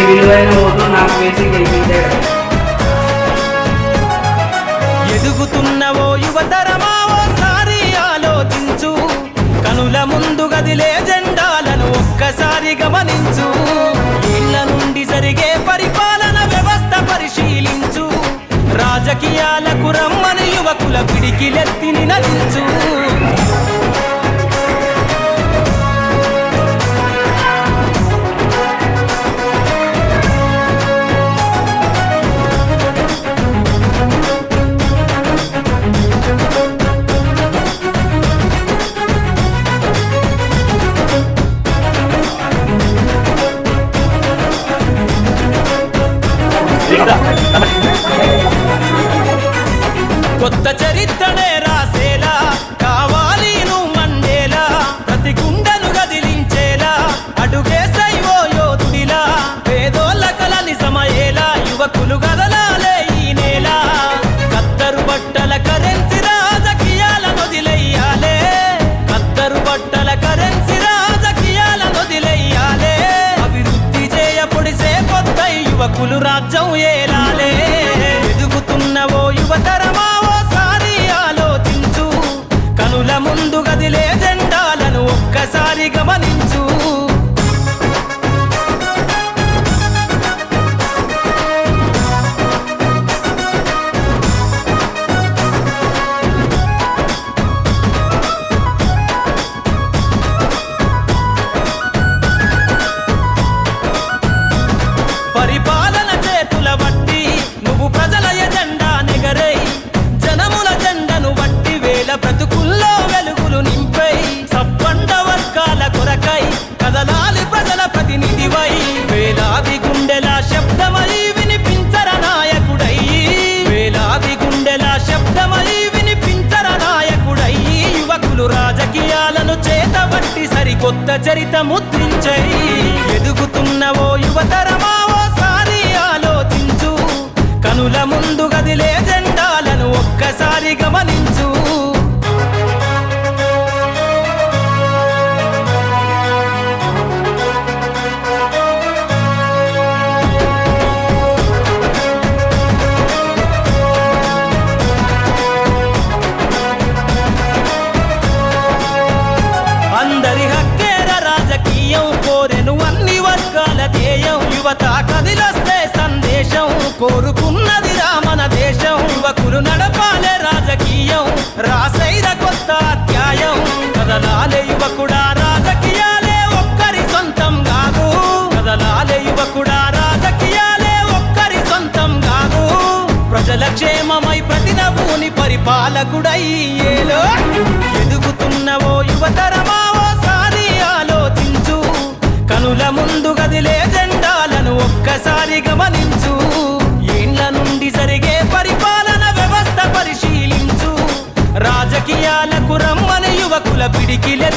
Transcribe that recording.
విలువైన ఓటు నాకు వేసి గెలిపించాడు. ఎదుగుతున్నవో యువతరమా ఓసారి ఆలోచించు, కనుల ముందు గదిలే జెండాలను ఒక్కసారి గమనించు. ఇళ్ల నుండి జరిగే పరిపాలన వ్యవస్థ పరిశీలించు, రాజకీయాలకు రమ్మని యువకుల పిడికిలెత్తి నినదించు. కొత్త చరిత్రనే రాసేలా కావాలి నువ్వు మండేలా, ప్రతి గుండెను గదిలించేలా అడుగేసైవో యోధుడిలా, పేదోళ్ళ కల నిజమయ్యేలా యువకులు గదలాలే ఈ నేల. కత్తరు బట్టల కరెన్సీ రాజకీయాలను వదిలెయ్యాలే, కత్తరు బట్టల కరెన్సీ రాజకీయాలను వదిలెయ్యాలే. అభివృద్ధి చేయపొడిసే కొత్త యువకులు రాజ్యం ఏలాలే. ఎదుగుతున్నవో యువతరమా ఓసారి ఆలోచించు, కనుల ముందు గదిలే జెండాలను ఒక్కసారి గమనించు. పరిపాలన చేతుల బట్టి నువ్వు ప్రజల ఎజెండా నెగరై, జనముల జెండను బట్టి వేల బ్రతుకుల్లో వెలుగులు నింపై, సబ్బండ వర్గాల కొరకై కదలాలి ప్రజల ప్రతినిధివై, వేలాది గుండెల శబ్దమై వినిపించర నాయకుడై, వేలాది గుండెల శబ్దమై వినిపించర నాయకుడై. యువకులు రాజకీయాలను చేతబట్టి సరికొత్త చరిత ముద్రించై. ఎదుగుతున్నవో యువతరమా ఓసారి ఆలోచించు, కనుల ముందు గదిలే జెండాలను ఒక్కసారి గమనించు. అందరి హక్కేర రాజకీయం కోరెను అన్ని వర్గాల ధ్యేయం, యువత కదిలొస్తే సందేశం కోరుకున్నది రామన దేశం. యువకులు నడపాలే రాజకీయం రాసైర కొత్త అధ్యాయం, కదలాలే యువకుడా రాజకీయాలే ఒక్కరి సొంతం కాదు, కదలాలే యువకుడా రాజకీయాలే ఒక్కరి సొంతం కాదు. ప్రజల క్షేమమై ప్రతి నవ్వుని పరిపాలకుడై ఏలో. ఎదుగుతున్నవో యువతరమా ఓసారి ఆలోచించు, కనుల ముందు గదిలే జెండాలను ఒక్కసారి గమనించు. ఏండ్ల నుండి జరిగే పరిపాలన వ్యవస్థ పరిశీలించు, రాజకీయాలకు రమ్మని యువకుల పిడికిలే